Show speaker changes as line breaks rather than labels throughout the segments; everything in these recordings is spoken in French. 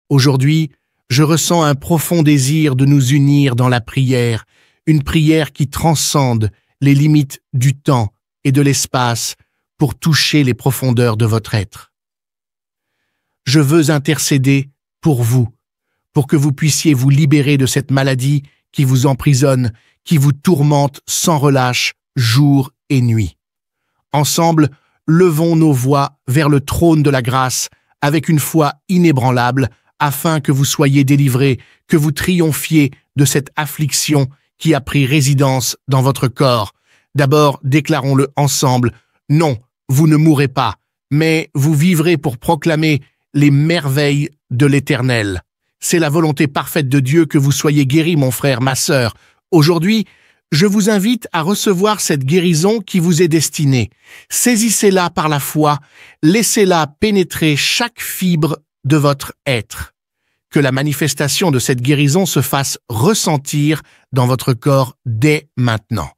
Aujourd'hui, je ressens un profond désir de nous unir dans la prière, une prière qui transcende les limites du temps et de l'espace pour toucher les profondeurs de votre être. Je veux intercéder pour vous, pour que vous puissiez vous libérer de cette maladie qui vous emprisonne, qui vous tourmente sans relâche, jour et nuit. Ensemble, levons nos voix vers le trône de la grâce avec une foi inébranlable, afin que vous soyez délivrés, que vous triomphiez de cette affliction qui a pris résidence dans votre corps. D'abord, déclarons-le ensemble, non, vous ne mourrez pas, mais vous vivrez pour proclamer les merveilles de l'Éternel. C'est la volonté parfaite de Dieu que vous soyez guéris, mon frère, ma sœur. Aujourd'hui, je vous invite à recevoir cette guérison qui vous est destinée. Saisissez-la par la foi, laissez-la pénétrer chaque fibre de votre être. Que la manifestation de cette guérison se fasse ressentir dans votre corps dès maintenant,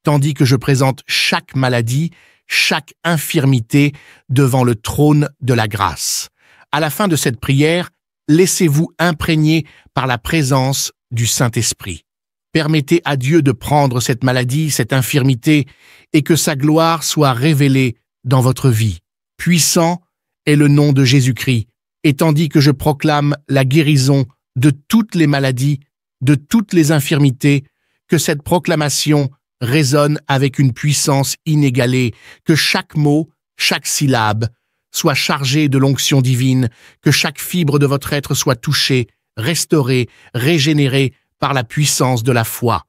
tandis que je présente chaque maladie, chaque infirmité devant le trône de la grâce. À la fin de cette prière, laissez-vous imprégner par la présence du Saint-Esprit. Permettez à Dieu de prendre cette maladie, cette infirmité, et que sa gloire soit révélée dans votre vie. Puissant est le nom de Jésus-Christ, et tandis que je proclame la guérison de toutes les maladies, de toutes les infirmités, que cette proclamation résonne avec une puissance inégalée, que chaque mot, chaque syllabe soit chargé de l'onction divine, que chaque fibre de votre être soit touchée, restaurée, régénérée par la puissance de la foi.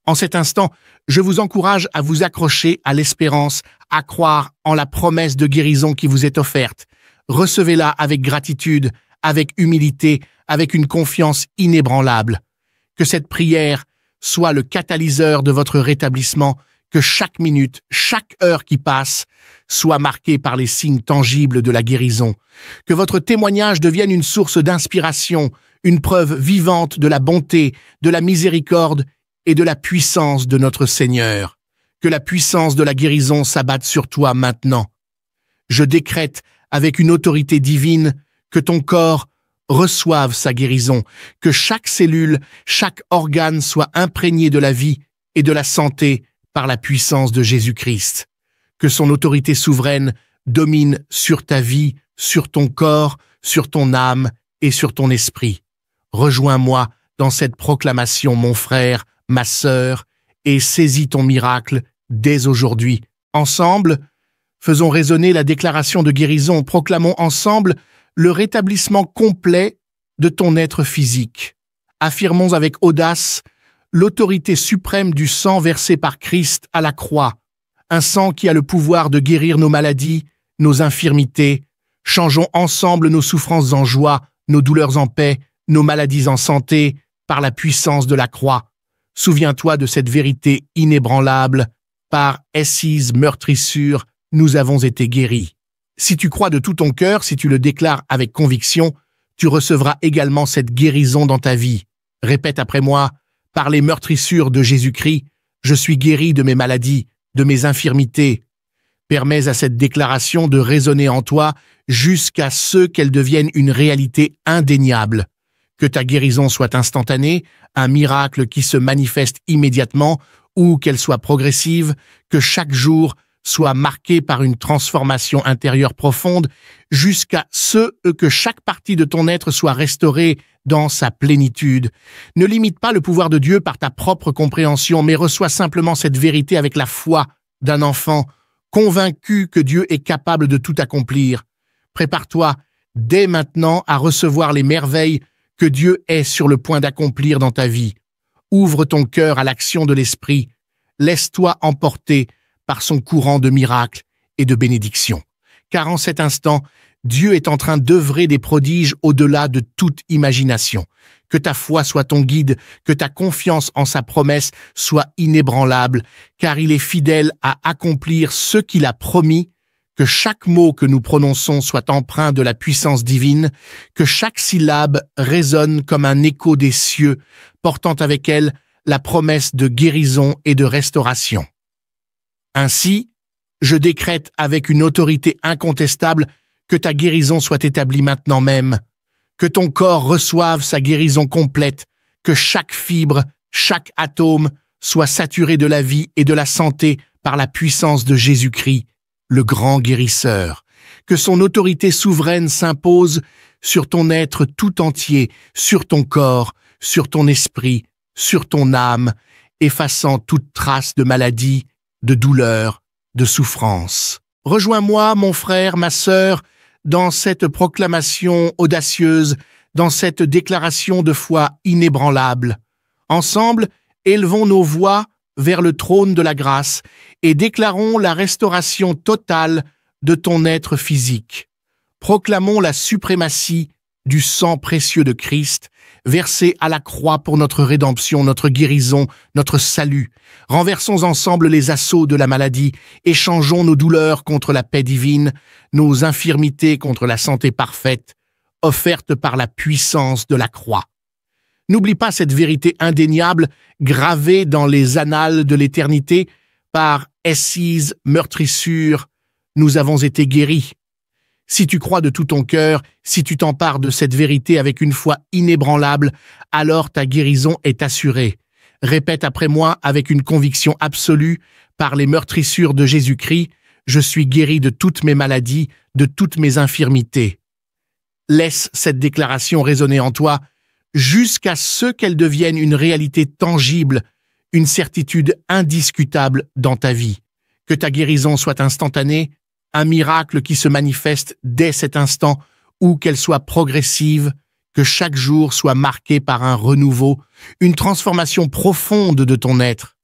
En cet instant, je vous encourage à vous accrocher à l'espérance, à croire en la promesse de guérison qui vous est offerte. Recevez-la avec gratitude, avec humilité, avec une confiance inébranlable. Que cette prière soit le catalyseur de votre rétablissement, que chaque minute, chaque heure qui passe soit marquée par les signes tangibles de la guérison. Que votre témoignage devienne une source d'inspiration, une preuve vivante de la bonté, de la miséricorde et de la puissance de notre Seigneur. Que la puissance de la guérison s'abatte sur toi maintenant. Je décrète avec une autorité divine que ton corps reçoive sa guérison, que chaque cellule, chaque organe soit imprégné de la vie et de la santé par la puissance de Jésus-Christ. Que son autorité souveraine domine sur ta vie, sur ton corps, sur ton âme et sur ton esprit. Rejoins-moi dans cette proclamation, mon frère, ma sœur, et saisis ton miracle dès aujourd'hui. Ensemble, faisons résonner la déclaration de guérison, proclamons ensemble le rétablissement complet de ton être physique. Affirmons avec audace l'autorité suprême du sang versé par Christ à la croix, un sang qui a le pouvoir de guérir nos maladies, nos infirmités. Changeons ensemble nos souffrances en joie, nos douleurs en paix, nos maladies en santé, par la puissance de la croix. Souviens-toi de cette vérité inébranlable. Par Essise meurtrissure, nous avons été guéris. Si tu crois de tout ton cœur, si tu le déclares avec conviction, tu recevras également cette guérison dans ta vie. Répète après moi, par les meurtrissures de Jésus-Christ, je suis guéri de mes maladies, de mes infirmités. Permets à cette déclaration de résonner en toi jusqu'à ce qu'elle devienne une réalité indéniable. Que ta guérison soit instantanée, un miracle qui se manifeste immédiatement, ou qu'elle soit progressive, que chaque jour soit marqué par une transformation intérieure profonde, jusqu'à ce que chaque partie de ton être soit restaurée dans sa plénitude. Ne limite pas le pouvoir de Dieu par ta propre compréhension, mais reçois simplement cette vérité avec la foi d'un enfant, convaincu que Dieu est capable de tout accomplir. Prépare-toi dès maintenant à recevoir les merveilles que Dieu est sur le point d'accomplir dans ta vie. Ouvre ton cœur à l'action de l'Esprit. Laisse-toi emporter par son courant de miracles et de bénédictions. Car en cet instant, Dieu est en train d'œuvrer des prodiges au-delà de toute imagination. Que ta foi soit ton guide, que ta confiance en sa promesse soit inébranlable, car il est fidèle à accomplir ce qu'il a promis, que chaque mot que nous prononçons soit empreint de la puissance divine, que chaque syllabe résonne comme un écho des cieux, portant avec elle la promesse de guérison et de restauration. Ainsi, je décrète avec une autorité incontestable que ta guérison soit établie maintenant même, Que ton corps reçoive sa guérison complète, que chaque fibre, chaque atome soit saturé de la vie et de la santé par la puissance de Jésus-Christ, le grand guérisseur. Que son autorité souveraine s'impose sur ton être tout entier, sur ton corps, sur ton esprit, sur ton âme, effaçant toute trace de maladie, de douleur, de souffrance. Rejoins-moi, mon frère, ma sœur, dans cette proclamation audacieuse, dans cette déclaration de foi inébranlable. Ensemble, élevons nos voix vers le trône de la grâce et déclarons la restauration totale de ton être physique. Proclamons la suprématie du sang précieux de Christ, versé à la croix pour notre rédemption, notre guérison, notre salut. Renversons ensemble les assauts de la maladie, échangeons nos douleurs contre la paix divine, nos infirmités contre la santé parfaite, offerte par la puissance de la croix. N'oublie pas cette vérité indéniable, gravée dans les annales de l'éternité, par Essise meurtrissure, nous avons été guéris. Si tu crois de tout ton cœur, si tu t'empares de cette vérité avec une foi inébranlable, alors ta guérison est assurée. Répète après moi avec une conviction absolue, par les meurtrissures de Jésus-Christ, je suis guéri de toutes mes maladies, de toutes mes infirmités. Laisse cette déclaration résonner en toi jusqu'à ce qu'elle devienne une réalité tangible, une certitude indiscutable dans ta vie. Que ta guérison soit instantanée, un miracle qui se manifeste dès cet instant ou qu'elle soit progressive, que chaque jour soit marqué par un renouveau, une transformation profonde de ton être.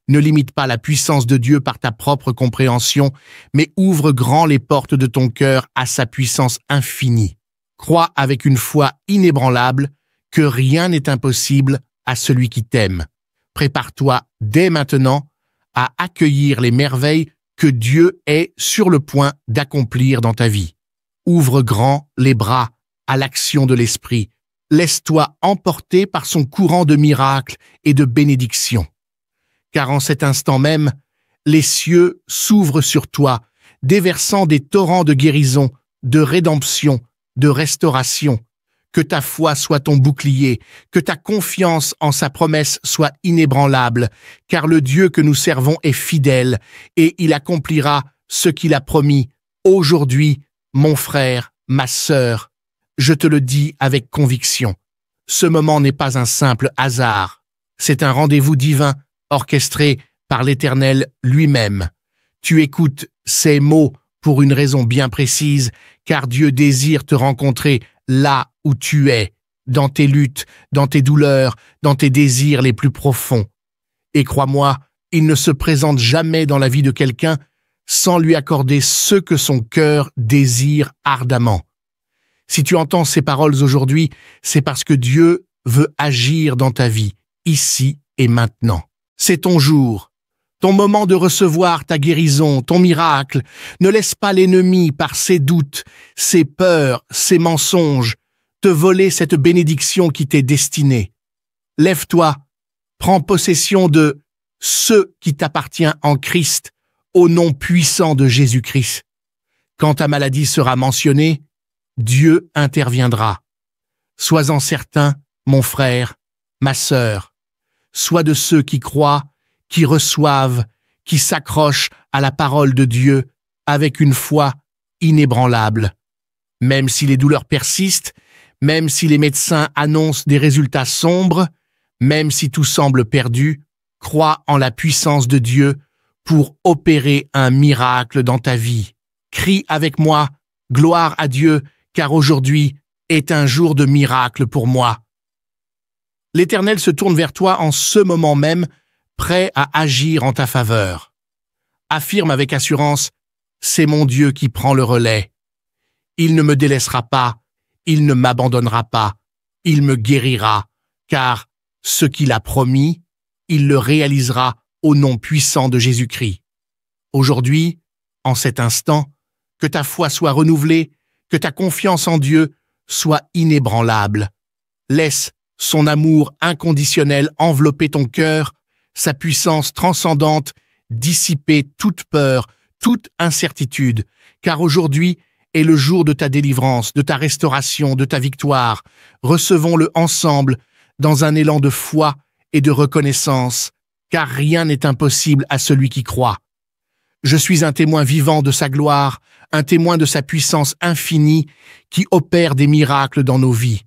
Ne limite pas la puissance de Dieu par ta propre compréhension, mais ouvre grand les portes de ton cœur à sa puissance infinie. Crois avec une foi inébranlable que rien n'est impossible à celui qui t'aime. Prépare-toi dès maintenant à accueillir les merveilles que Dieu est sur le point d'accomplir dans ta vie. Ouvre grand les bras à l'action de l'Esprit. Laisse-toi emporter par son courant de miracles et de bénédictions. Car en cet instant même, les cieux s'ouvrent sur toi, déversant des torrents de guérison, de rédemption, de restauration. Que ta foi soit ton bouclier, que ta confiance en sa promesse soit inébranlable, car le Dieu que nous servons est fidèle, et il accomplira ce qu'il a promis. Aujourd'hui, mon frère, ma sœur, je te le dis avec conviction. Ce moment n'est pas un simple hasard. C'est un rendez-vous divin, orchestré par l'Éternel lui-même. Tu écoutes ces mots pour une raison bien précise, car Dieu désire te rencontrer là où tu es, dans tes luttes, dans tes douleurs, dans tes désirs les plus profonds. Et crois-moi, il ne se présente jamais dans la vie de quelqu'un sans lui accorder ce que son cœur désire ardemment. Si tu entends ces paroles aujourd'hui, c'est parce que Dieu veut agir dans ta vie, ici et maintenant. C'est ton jour, ton moment de recevoir ta guérison, ton miracle. Ne laisse pas l'ennemi, par ses doutes, ses peurs, ses mensonges, te voler cette bénédiction qui t'est destinée. Lève-toi, prends possession de ce qui t'appartient en Christ, au nom puissant de Jésus-Christ. Quand ta maladie sera mentionnée, Dieu interviendra. Sois-en certain, mon frère, ma sœur. Sois de ceux qui croient, qui reçoivent, qui s'accrochent à la parole de Dieu avec une foi inébranlable. Même si les douleurs persistent, même si les médecins annoncent des résultats sombres, même si tout semble perdu, crois en la puissance de Dieu pour opérer un miracle dans ta vie. Crie avec moi, gloire à Dieu, car aujourd'hui est un jour de miracle pour moi. L'Éternel se tourne vers toi en ce moment même, prêt à agir en ta faveur. Affirme avec assurance, c'est mon Dieu qui prend le relais. Il ne me délaissera pas, il ne m'abandonnera pas, il me guérira, car ce qu'il a promis, il le réalisera au nom puissant de Jésus-Christ. Aujourd'hui, en cet instant, que ta foi soit renouvelée, que ta confiance en Dieu soit inébranlable. Laisse son amour inconditionnel envelopper ton cœur, sa puissance transcendante dissiper toute peur, toute incertitude, car aujourd'hui et le jour de ta délivrance, de ta restauration, de ta victoire. Recevons-le ensemble dans un élan de foi et de reconnaissance, car rien n'est impossible à celui qui croit. Je suis un témoin vivant de sa gloire, un témoin de sa puissance infinie qui opère des miracles dans nos vies.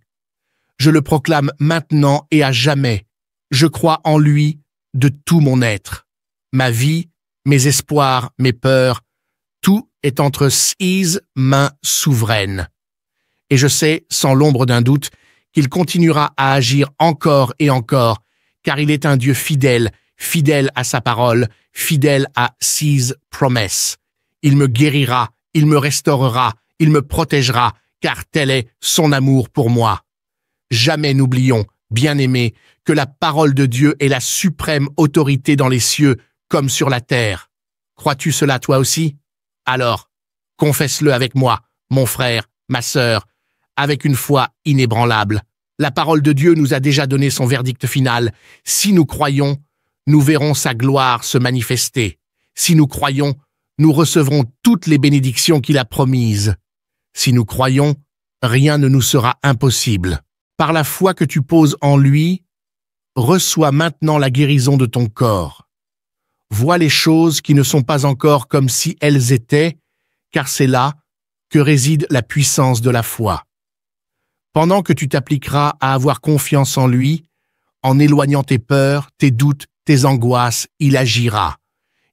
Je le proclame maintenant et à jamais. Je crois en lui de tout mon être. Ma vie, mes espoirs, mes peurs, tout est entre ses mains souveraines. Et je sais, sans l'ombre d'un doute, qu'il continuera à agir encore et encore, car il est un Dieu fidèle, fidèle à sa parole, fidèle à ses promesses. Il me guérira, il me restaurera, il me protégera, car tel est son amour pour moi. Jamais n'oublions, bien-aimés, que la parole de Dieu est la suprême autorité dans les cieux comme sur la terre. Crois-tu cela toi aussi? Alors, confesse-le avec moi, mon frère, ma sœur, avec une foi inébranlable. La parole de Dieu nous a déjà donné son verdict final. Si nous croyons, nous verrons sa gloire se manifester. Si nous croyons, nous recevrons toutes les bénédictions qu'il a promises. Si nous croyons, rien ne nous sera impossible. Par la foi que tu poses en lui, reçois maintenant la guérison de ton corps. Vois les choses qui ne sont pas encore comme si elles étaient, car c'est là que réside la puissance de la foi. Pendant que tu t'appliqueras à avoir confiance en lui, en éloignant tes peurs, tes doutes, tes angoisses, il agira.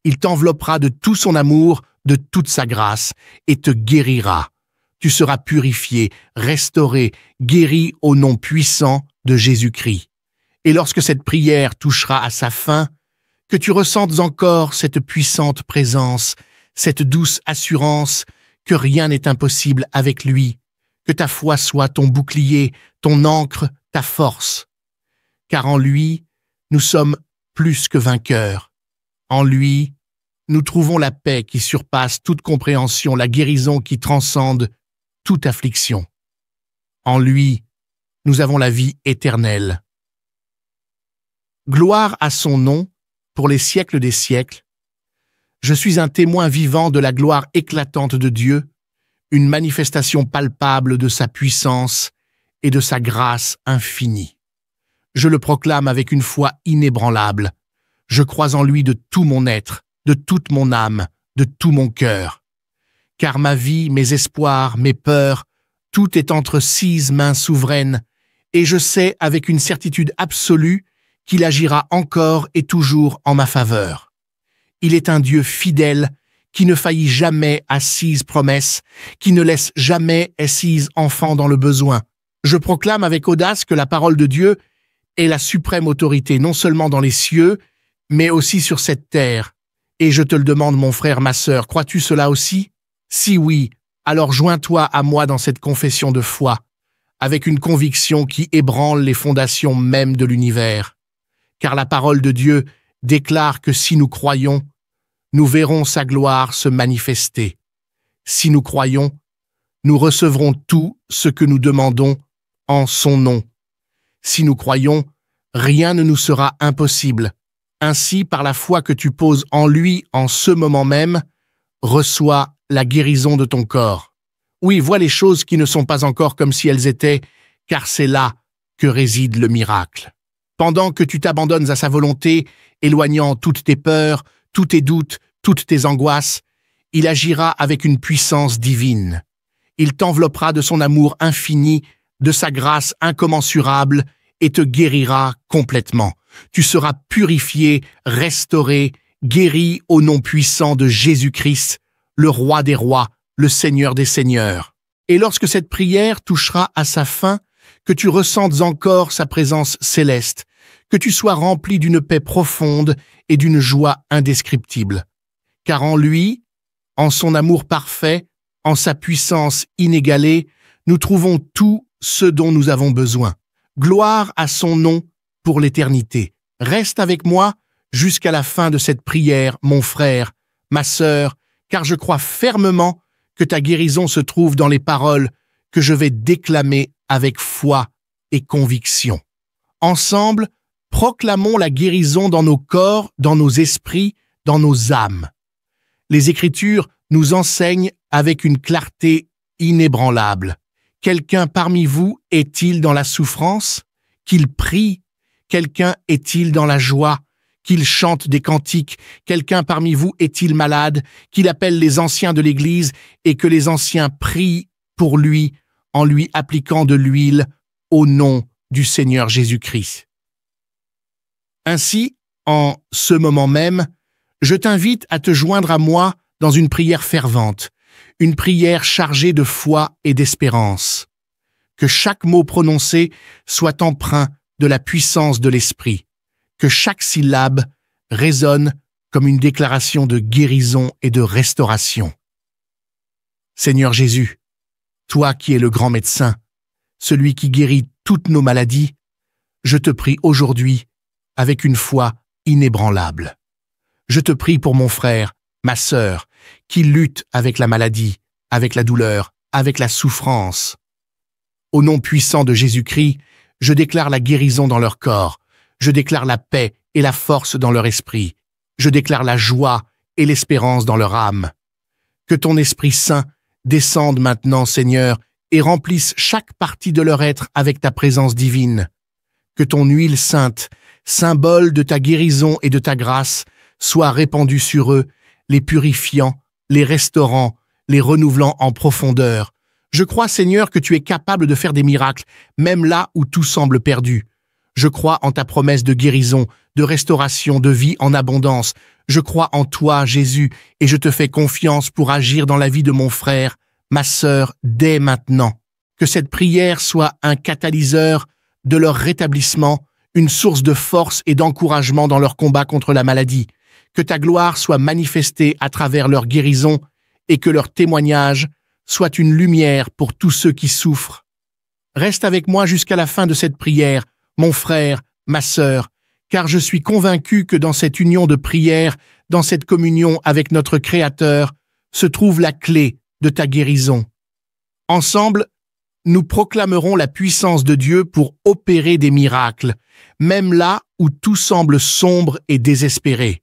Il t'enveloppera de tout son amour, de toute sa grâce, et te guérira. Tu seras purifié, restauré, guéri au nom puissant de Jésus-Christ. Et lorsque cette prière touchera à sa fin, que tu ressentes encore cette puissante présence, cette douce assurance que rien n'est impossible avec lui, que ta foi soit ton bouclier, ton ancre, ta force. Car en lui, nous sommes plus que vainqueurs. En lui, nous trouvons la paix qui surpasse toute compréhension, la guérison qui transcende toute affliction. En lui, nous avons la vie éternelle. Gloire à son nom, pour les siècles des siècles. Je suis un témoin vivant de la gloire éclatante de Dieu, une manifestation palpable de sa puissance et de sa grâce infinie. Je le proclame avec une foi inébranlable. Je crois en lui de tout mon être, de toute mon âme, de tout mon cœur. Car ma vie, mes espoirs, mes peurs, tout est entre ses mains souveraines, et je sais avec une certitude absolue qu'il agira encore et toujours en ma faveur. Il est un Dieu fidèle qui ne faillit jamais à ses promesses, qui ne laisse jamais ses enfants dans le besoin. Je proclame avec audace que la parole de Dieu est la suprême autorité non seulement dans les cieux, mais aussi sur cette terre. Et je te le demande, mon frère, ma sœur, crois-tu cela aussi? Si oui, alors joins-toi à moi dans cette confession de foi, avec une conviction qui ébranle les fondations mêmes de l'univers. Car la parole de Dieu déclare que si nous croyons, nous verrons sa gloire se manifester. Si nous croyons, nous recevrons tout ce que nous demandons en son nom. Si nous croyons, rien ne nous sera impossible. Ainsi, par la foi que tu poses en lui en ce moment même, reçois la guérison de ton corps. Oui, vois les choses qui ne sont pas encore comme si elles étaient, car c'est là que réside le miracle. Pendant que tu t'abandonnes à sa volonté, éloignant toutes tes peurs, tous tes doutes, toutes tes angoisses, il agira avec une puissance divine. Il t'enveloppera de son amour infini, de sa grâce incommensurable, et te guérira complètement. Tu seras purifié, restauré, guéri au nom puissant de Jésus-Christ, le Roi des rois, le Seigneur des seigneurs. Et lorsque cette prière touchera à sa fin, que tu ressentes encore sa présence céleste, que tu sois rempli d'une paix profonde et d'une joie indescriptible. Car en lui, en son amour parfait, en sa puissance inégalée, nous trouvons tout ce dont nous avons besoin. Gloire à son nom pour l'éternité. Reste avec moi jusqu'à la fin de cette prière, mon frère, ma sœur, car je crois fermement que ta guérison se trouve dans les paroles que je vais déclamer avec foi et conviction. Ensemble, proclamons la guérison dans nos corps, dans nos esprits, dans nos âmes. Les Écritures nous enseignent avec une clarté inébranlable. Quelqu'un parmi vous est-il dans la souffrance? Qu'il prie. Quelqu'un est-il dans la joie? Qu'il chante des cantiques. Quelqu'un parmi vous est-il malade? Qu'il appelle les anciens de l'Église et que les anciens prient pour lui en lui appliquant de l'huile au nom du Seigneur Jésus-Christ. Ainsi, en ce moment même, je t'invite à te joindre à moi dans une prière fervente, une prière chargée de foi et d'espérance. Que chaque mot prononcé soit empreint de la puissance de l'Esprit, que chaque syllabe résonne comme une déclaration de guérison et de restauration. Seigneur Jésus, toi qui es le grand médecin, celui qui guérit toutes nos maladies, je te prie aujourd'hui avec une foi inébranlable. Je te prie pour mon frère, ma sœur, qui luttent avec la maladie, avec la douleur, avec la souffrance. Au nom puissant de Jésus-Christ, je déclare la guérison dans leur corps, je déclare la paix et la force dans leur esprit, je déclare la joie et l'espérance dans leur âme. Que ton Esprit Saint descende maintenant, Seigneur, et remplisse chaque partie de leur être avec ta présence divine. Que ton huile sainte, symbole de ta guérison et de ta grâce, soit répandue sur eux, les purifiant, les restaurant, les renouvelant en profondeur. Je crois, Seigneur, que tu es capable de faire des miracles, même là où tout semble perdu. Je crois en ta promesse de guérison, de restauration, de vie en abondance. Je crois en toi, Jésus, et je te fais confiance pour agir dans la vie de mon frère, ma sœur, dès maintenant. Que cette prière soit un catalyseur de leur rétablissement, une source de force et d'encouragement dans leur combat contre la maladie. Que ta gloire soit manifestée à travers leur guérison et que leur témoignage soit une lumière pour tous ceux qui souffrent. Reste avec moi jusqu'à la fin de cette prière, mon frère, ma sœur, car je suis convaincu que dans cette union de prière, dans cette communion avec notre Créateur, se trouve la clé de ta guérison. Ensemble, nous proclamerons la puissance de Dieu pour opérer des miracles, même là où tout semble sombre et désespéré.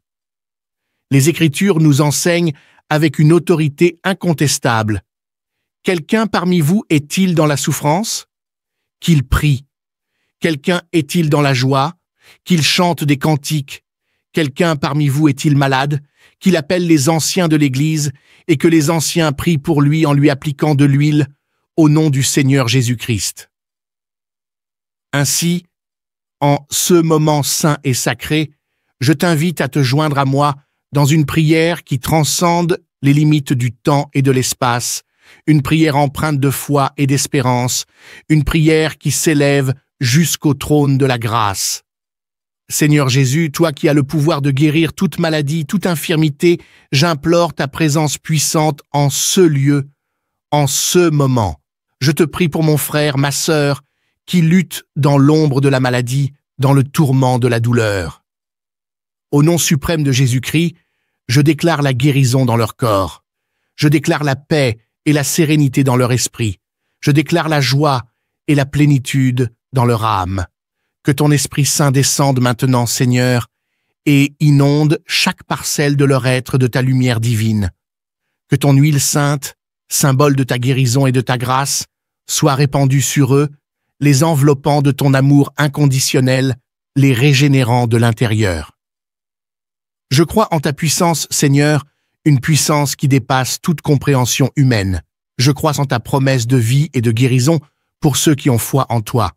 Les Écritures nous enseignent avec une autorité incontestable. Quelqu'un parmi vous est-il dans la souffrance? Qu'il prie. Quelqu'un est-il dans la joie? Qu'il chante des cantiques. Quelqu'un parmi vous est-il malade? Qu'il appelle les anciens de l'Église et que les anciens prient pour lui en lui appliquant de l'huile au nom du Seigneur Jésus-Christ. Ainsi, en ce moment saint et sacré, je t'invite à te joindre à moi dans une prière qui transcende les limites du temps et de l'espace, une prière empreinte de foi et d'espérance, une prière qui s'élève jusqu'au trône de la grâce. Seigneur Jésus, toi qui as le pouvoir de guérir toute maladie, toute infirmité, j'implore ta présence puissante en ce lieu, en ce moment. Je te prie pour mon frère, ma sœur, qui lutte dans l'ombre de la maladie, dans le tourment de la douleur. Au nom suprême de Jésus-Christ, je déclare la guérison dans leur corps. Je déclare la paix et la sérénité dans leur esprit. Je déclare la joie et la plénitude dans leur âme. Que ton Esprit Saint descende maintenant, Seigneur, et inonde chaque parcelle de leur être de ta lumière divine. Que ton huile sainte, symbole de ta guérison et de ta grâce, soit répandue sur eux, les enveloppant de ton amour inconditionnel, les régénérant de l'intérieur. Je crois en ta puissance, Seigneur, une puissance qui dépasse toute compréhension humaine. Je crois en ta promesse de vie et de guérison pour ceux qui ont foi en toi.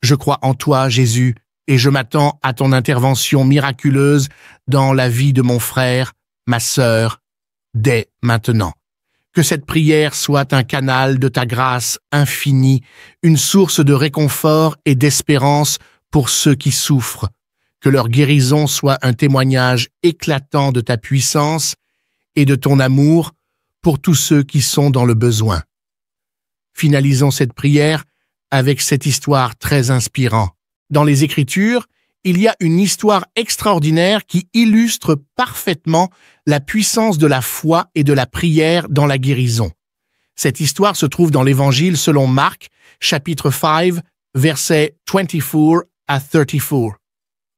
Je crois en toi, Jésus, et je m'attends à ton intervention miraculeuse dans la vie de mon frère, ma sœur, dès maintenant. Que cette prière soit un canal de ta grâce infinie, une source de réconfort et d'espérance pour ceux qui souffrent. Que leur guérison soit un témoignage éclatant de ta puissance et de ton amour pour tous ceux qui sont dans le besoin. Finalisons cette prière avec cette histoire très inspirante. Dans les Écritures, il y a une histoire extraordinaire qui illustre parfaitement la puissance de la foi et de la prière dans la guérison. Cette histoire se trouve dans l'Évangile selon Marc, chapitre 5, versets 24 à 34.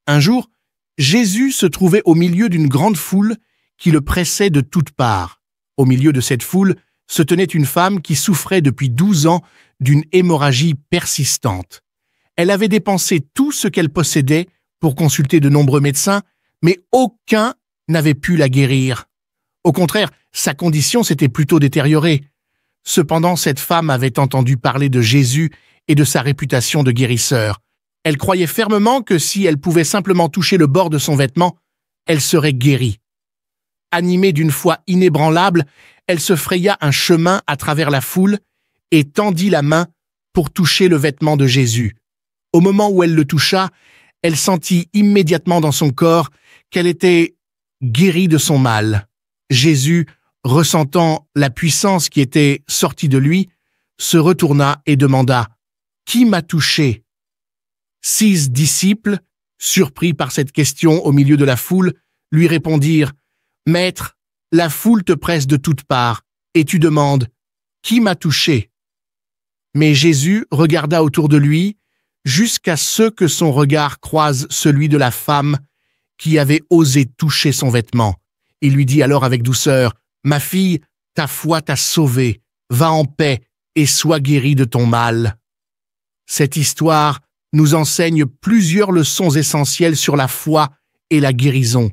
Un jour, Jésus se trouvait au milieu d'une grande foule qui le pressait de toutes parts. Au milieu de cette foule se tenait une femme qui souffrait depuis 12 ans d'une hémorragie persistante. Elle avait dépensé tout ce qu'elle possédait pour consulter de nombreux médecins, mais aucun n'avait pu la guérir. Au contraire, sa condition s'était plutôt détériorée. Cependant, cette femme avait entendu parler de Jésus et de sa réputation de guérisseur. Elle croyait fermement que si elle pouvait simplement toucher le bord de son vêtement, elle serait guérie. Animée d'une foi inébranlable, elle se fraya un chemin à travers la foule et tendit la main pour toucher le vêtement de Jésus. Au moment où elle le toucha, elle sentit immédiatement dans son corps qu'elle était guérie de son mal. Jésus, ressentant la puissance qui était sortie de lui, se retourna et demanda « Qui m'a touché ?» 6 disciples, surpris par cette question au milieu de la foule, lui répondirent « Maître, la foule te presse de toutes parts, et tu demandes « Qui m'a touché ?» Mais Jésus regarda autour de lui, jusqu'à ce que son regard croise celui de la femme qui avait osé toucher son vêtement. Il lui dit alors avec douceur « Ma fille, ta foi t'a sauvée, va en paix et sois guérie de ton mal. » Cette histoire nous enseigne plusieurs leçons essentielles sur la foi et la guérison.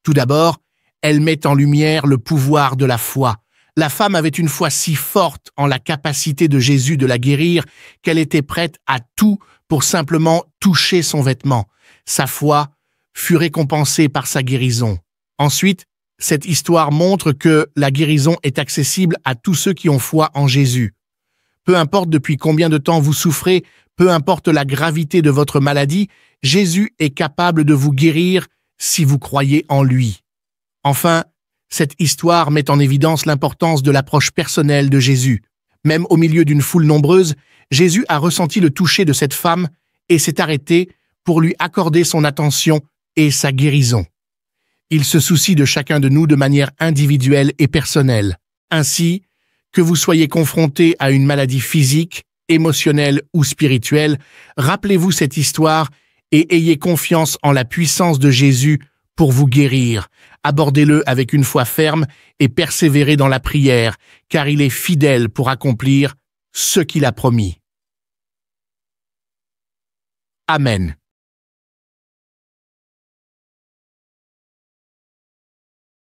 Tout d'abord, elle met en lumière le pouvoir de la foi. La femme avait une foi si forte en la capacité de Jésus de la guérir qu'elle était prête à tout pour simplement toucher son vêtement. Sa foi fut récompensée par sa guérison. Ensuite, cette histoire montre que la guérison est accessible à tous ceux qui ont foi en Jésus. Peu importe depuis combien de temps vous souffrez, peu importe la gravité de votre maladie, Jésus est capable de vous guérir si vous croyez en lui. Enfin, cette histoire met en évidence l'importance de l'approche personnelle de Jésus. Même au milieu d'une foule nombreuse, Jésus a ressenti le toucher de cette femme et s'est arrêté pour lui accorder son attention et sa guérison. Il se soucie de chacun de nous de manière individuelle et personnelle. Ainsi, que vous soyez confronté à une maladie physique, émotionnelle ou spirituelle, rappelez-vous cette histoire et ayez confiance en la puissance de Jésus pour vous guérir. Abordez-le avec une foi ferme et persévérez dans la prière, car il est fidèle pour accomplir ce qu'il a promis. Amen.